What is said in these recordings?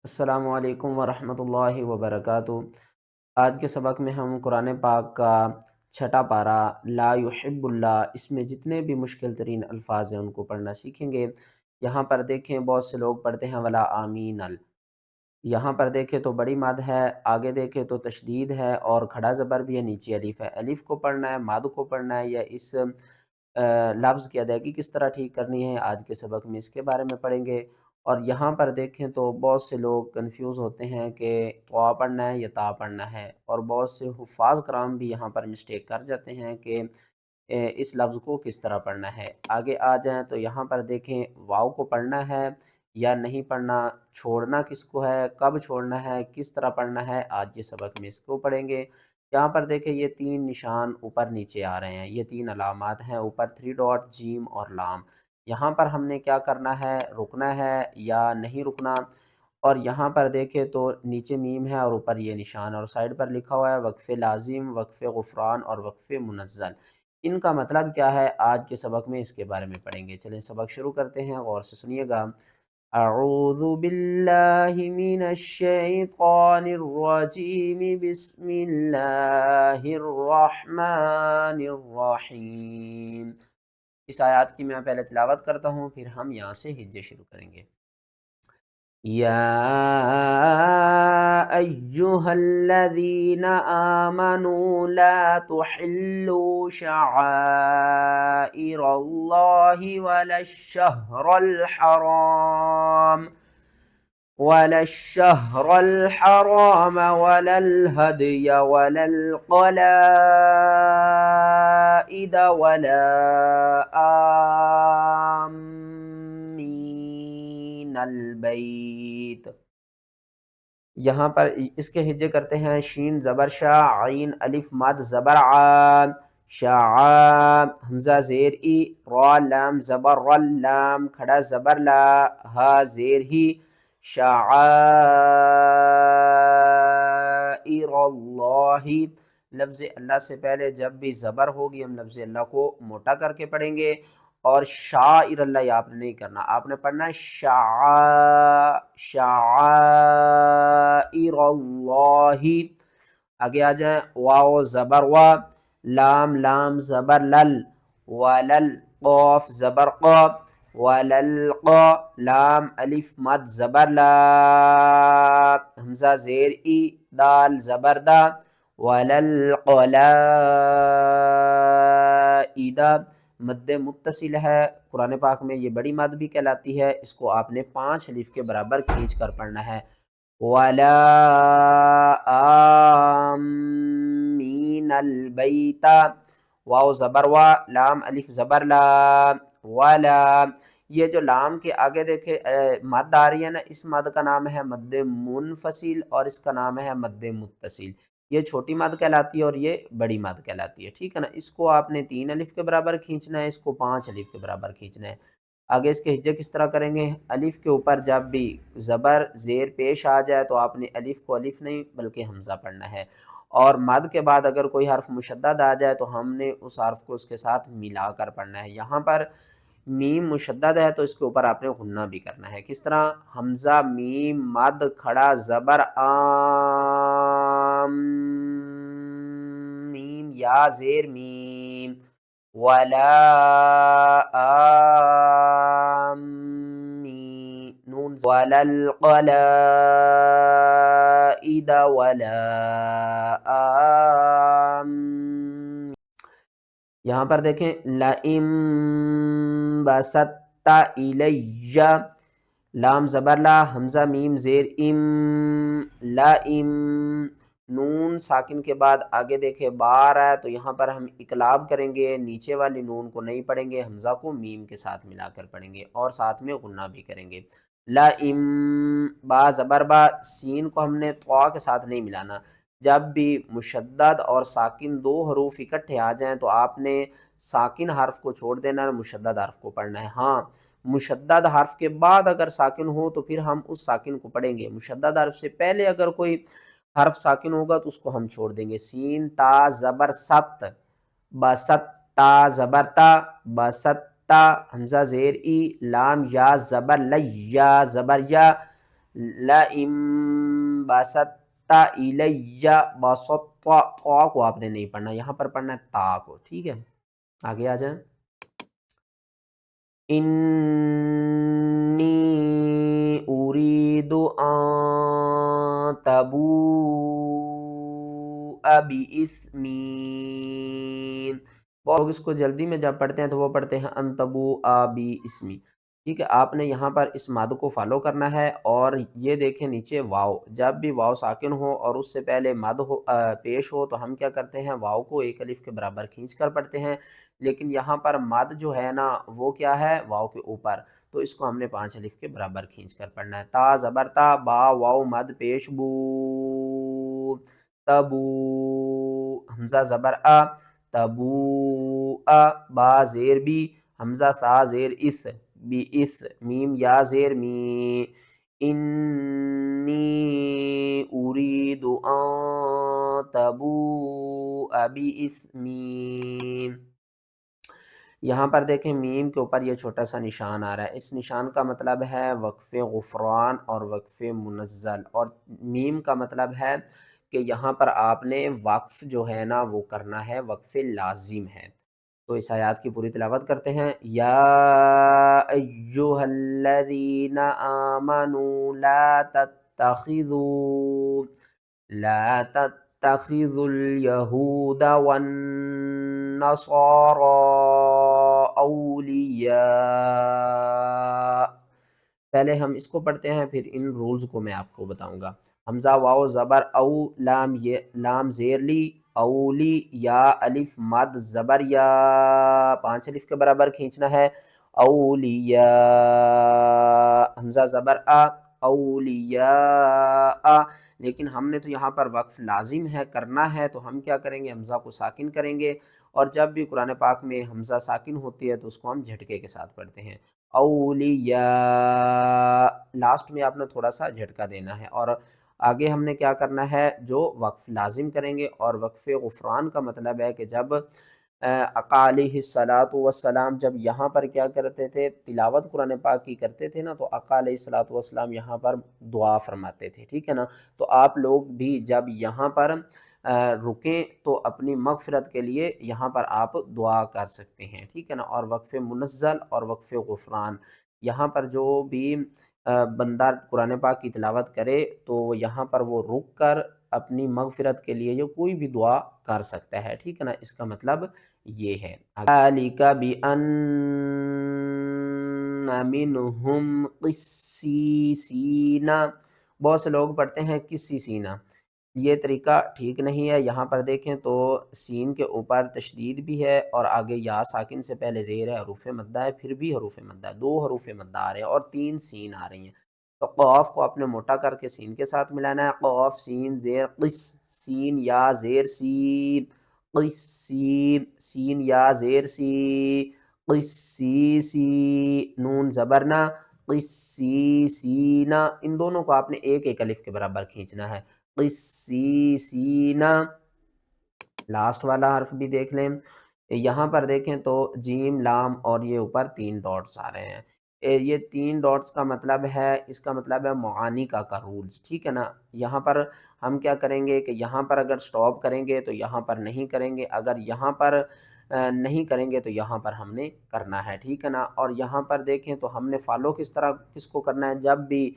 السلام علیکم ورحمۃ اللہ وبرکاتہ۔ آج کے سبق میں ہم قرآن پاک کا چھٹا پارہ لا یحب اللہ، اس میں جتنے بھی مشکل ترین الفاظ ہیں ان کو پڑھنا سیکھیں گے۔ یہاں پر دیکھیں بہت سے لوگ پڑھتے ہیں ولا آمین ال، یہاں پر دیکھیں تو بڑی مد ہے، آگے دیکھیں تو تشدید ہے اور کھڑا زبر بھی ہے، نیچے الف ہے۔ الف کو پڑھنا ہے، مد کو پڑھنا ہے، یا اس لفظ کی ادائیگی کس طرح ٹھیک کرنی ہے، آج کے سبق میں اس کے بارے میں پڑھیں گے۔ اور یہاں پر دیکھیں تو بہت سے لوگ کنفیوز ہوتے ہیں کہ طوا پڑھنا ہے یا تا پڑھنا ہے، اور بہت سے حفاظ کرام بھی یہاں پر مسٹیک کر جاتے ہیں کہ اس لفظ کو کس طرح پڑھنا ہے۔ آگے آ جائیں تو یہاں پر دیکھیں واو کو پڑھنا ہے یا نہیں پڑھنا، چھوڑنا کس کو ہے، کب چھوڑنا ہے، کس طرح پڑھنا ہے، آج کے سبق میں اس کو پڑھیں گے۔ یہاں پر دیکھیں یہ تین نشان اوپر نیچے آ رہے ہیں، یہ تین علامات ہیں اوپر، 3 ڈاٹ، جیم اور لام۔ یہاں پر ہم نے کیا کرنا ہے، رکنا ہے یا نہیں رکنا۔ اور یہاں پر دیکھیں تو نیچے میم ہے اور اوپر یہ نشان، اور سائڈ پر لکھا ہوا ہے وقف لازم، وقف غفران اور وقف منزل۔ ان کا مطلب کیا ہے آج کے سبق میں اس کے بارے میں پڑھیں گے۔ چلیں سبق شروع کرتے ہیں، غور سے سنیے گا۔ اعوذ باللہ من الشیطان الرجیم، بسم اللہ الرحمن الرحیم۔ اس آیات کی میں پہلے تلاوت کرتا ہوں، پھر ہم یہاں سے ہجے شروع کریں گے۔ یا ایہا الذین آمنوا لا تحلوا شعائر اللہ ولا الشهر الحرام ولا الهدي ولا القلائد ولا آمين البيت۔ یہاں پر اس کے ہجے کرتے ہیں، شین زبر شا، عین الف مد زبر ع، شاع، حمزہ زیر ای، را لام زبر رل، لام کھڑا زبر لا، ہا زیر ہی، شعائر اللہ۔ لفظ اللہ سے پہلے جب بھی زبر ہوگی ہم لفظ اللہ کو موٹا کر کے پڑھیں گے، اور شاعر اللہ یہ آپ نے نہیں کرنا، آپ نے پڑھنا ہے شعائر اللہ۔ آگے آ جائیں، واو زبر وا، لام لام زبر لل، ولل قاف زبر قا، وللقا، لام الف مد زبر لا، حمزہ زیر ای، دال زبر دا، وللقلائد، مد متصل ہے، قرآن پاک میں یہ بڑی مد بھی کہلاتی ہے، اس کو آپ نے 5 الف کے برابر کھینچ کر پڑھنا ہے۔ وَلَا آمِّنَ الْبَيْتَ، واو زبر وا، لام الف زبر لا، ولا۔ یہ جو لام کے آگے دیکھے مد آ رہی ہے نا، اس مد کا نام ہے مد منفصل اور اس کا نام ہے مد متصل۔ یہ چھوٹی مد کہلاتی ہے اور یہ بڑی مد کہلاتی ہے، ٹھیک ہے نا۔ اس کو آپ نے 3 الف کے برابر کھینچنا ہے، اس کو 5 الف کے برابر کھینچنا ہے۔ آگے اس کے ہجے کس طرح کریں گے، الف کے اوپر جب بھی زبر زیر پیش آ جائے تو آپ نے الف کو الف نہیں بلکہ حمزہ پڑھنا ہے، اور مد کے بعد اگر کوئی حرف مشدد آ جائے تو ہم نے اس حرف کو اس کے ساتھ ملا کر پڑھنا ہے۔ یہاں پر میم مشدد ہے تو اس کے اوپر آپ نے غنہ بھی کرنا ہے، کس طرح، حمزہ میم مد کھڑا زبر آم، میم یا زیر میم، ولا آمین، نون ولا القلائد ولا آمین۔ یہاں پر دیکھیں لَئِن بَسَطتَ إِلَيَّ، لام زبر لا، حمزہ میم زیر ام، لَئِن، نون ساکن کے بعد آگے دیکھیں بار ہے تو یہاں پر ہم اقلاب کریں گے، نیچے والی نون کو نہیں پڑھیں گے، حمزہ کو میم کے ساتھ ملا کر پڑھیں گے اور ساتھ میں غنہ بھی کریں گے۔ لَئِن، با زبر با، سین کو ہم نے طوا کے ساتھ نہیں ملانا۔ جب بھی مشدد اور ساکن 2 حروف اکٹھے آ جائیں تو آپ نے ساکن حرف کو چھوڑ دینا ہے، مشدد حرف کو پڑھنا ہے۔ ہاں، مشدد حرف کے بعد اگر ساکن ہو تو پھر ہم اس ساکن کو پڑھیں گے، مشدد حرف سے پہلے اگر کوئی حرف ساکن ہوگا تو اس کو ہم چھوڑ دیں گے۔ سین تا زبر ست، بست، تا زبر تا، بست تا، حمزہ زیر ای، لام یا زبر لی، یا زبر یا، लइम बसत्ता इलैया बसत्ता, ता को आपने नहीं पढ़ना, यहाँ पर पढ़ना है ता को, ठीक है। आगे आ जाएं। इन्नी उरीदु अन तबूअ बिइस्मी। बहुत लोग इसको जल्दी में जब पढ़ते हैं तो वो पढ़ते हैं अन तबूअ बिइस्मी, ठीक है। आपने यहाँ पर इस मद को फॉलो करना है और ये देखें नीचे वाव, जब भी वाव साकिन हो और उससे पहले मद हो पेश हो तो हम क्या करते हैं, वाव को एक अलिफ के बराबर खींच कर पढ़ते हैं। लेकिन यहाँ पर मद जो है ना वो क्या है, वाव के ऊपर, तो इसको हमने 5 अलिफ के बराबर खींच कर पढ़ना है। ता ज़बर ता, बा वाव मद पेश बू, तबू, हमज़ा ज़बर आ, तबू आ, बा ज़ेर बी, हमज़ा सा ज़ेर इस, बी इस, मीम या ज़ेर मी, इन्नी उरीदु अन तबूअ बिइस्मी। यहाँ पर देखें मीम के ऊपर ये छोटा सा निशान आ रहा है, इस निशान का मतलब है वक्फ़ गुफ़रान और वक्फ़ मुनज़्ज़ल, और मीम का मतलब है कि यहाँ पर आपने वक्फ़ जो है ना वो करना है, वक्फ़ लाज़िम है। तो इस आयत की पूरी तिलावत करते हैं। या अय्युहल्लज़ीना आमनू ला तत्तखिज़ुल यहूदा वन्नसारा औलिया। पहले हम इसको पढ़ते हैं, फिर इन रूल्स को मैं आपको बताऊंगा। हमजा वाओ ज़बर औ, लाम ये लाम ज़ेर ली, औली या अलिफ मद ज़बर या, 5 अलिफ के बराबर खींचना है। औलिया, हमजा ज़बर आ, औलिया आ, लेकिन हमने तो यहाँ पर वक्फ लाजिम है, करना है, तो हम क्या करेंगे, हमज़ा को साकिन करेंगे। और जब भी कुरान पाक में हमज़ा साकिन होती है तो उसको हम झटके के साथ पढ़ते हैं, औलिया। लास्ट में आपने थोड़ा सा झटका देना है। और आगे हमने क्या करना है, जो वक्फ लाजिम करेंगे, और वक्फ गुफ़रान का मतलब है कि जब आका अलैहिस्सलातु वस्सलाम जब यहाँ पर क्या करते थे, तिलावत कुरान पाक की करते थे ना, तो आका अलैहिस्सलातु वस्सलाम यहाँ पर दुआ फरमाते थे, ठीक है ना। तो आप लोग भी जब यहाँ पर रुकें तो अपनी मग़फ़िरत के लिए यहाँ पर आप दुआ कर सकते हैं, ठीक है ना। और वक्फ़ मुनज़्ज़ल और वक्फ़ गुफ़रान, यहाँ पर जो भी बंदा कुरान पाक की तिलावत करे तो यहाँ पर वो रुक कर अपनी मग़फ़िरत के लिए ये कोई भी दुआ कर सकता है, ठीक है ना। इसका मतलब ये है। ज़ालिका बिअन्ना मिनहुम क़िस्सीसीना, बहुत से लोग पढ़ते हैं किस्सीसीना, ये तरीका ठीक नहीं है। यहाँ पर देखें तो सीन के ऊपर तशदीद भी है और आगे या साकिन से पहले ज़ेर है, हरूफ मद्दा है, फिर भी हरूफ मद्दा है, 2 हरूफ मद्दा आ रहे हैं और 3 सीन आ रही हैं। तो क़ाफ़ को आपने मोटा करके सीन के साथ मिलाना है, क़ाफ़ सीन ज़ेर क़िस, सीन या ज़ेर सी, क़िस्सी, सीन या ज़ेर सी, क़िस्सीसी, नून ज़बर ना, क़िस्सीसीना, इन दोनों को आपने एक एक अलिफ के बराबर खींचना है। क़िस्सीसीना, लास्ट वाला हर्फ भी देख लें, यहाँ पर देखें तो जीम लाम और ये ऊपर 3 डॉट्स आ रहे हैं। ये 3 डॉट्स का मतलब है, इसका मतलब है मुआनिका का रूल्स, ठीक है ना। यहाँ पर हम क्या करेंगे कि यहाँ पर अगर स्टॉप करेंगे तो यहाँ पर नहीं करेंगे, अगर यहाँ पर नहीं करेंगे तो यहाँ पर हमने करना है, ठीक है ना। और यहाँ पर देखें तो हमने फॉलो किस तरह किसको करना है, जब भी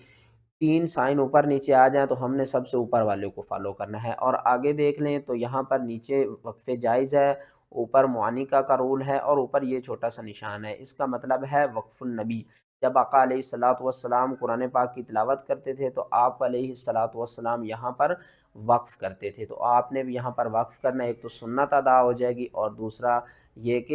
3 साइन ऊपर नीचे आ जाएँ तो हमने सबसे ऊपर वाले को फॉलो करना है। और आगे देख लें तो यहाँ पर नीचे वक्फ़े जायज़ है, ऊपर मुआनिका का रूल है और ऊपर ये छोटा सा निशान है, इसका मतलब है वक्फ़ुल नबी। जब आका अलैहिस्सलातु वस्सलाम कुरान पाक की तिलावत करते थे तो आप अलैहिस्सलातु वस्सलाम यहाँ पर वक्फ़ करते थे, तो आपने भी यहाँ पर वक्फ़ करना है। एक तो सुन्नत अदा हो जाएगी और दूसरा ये कि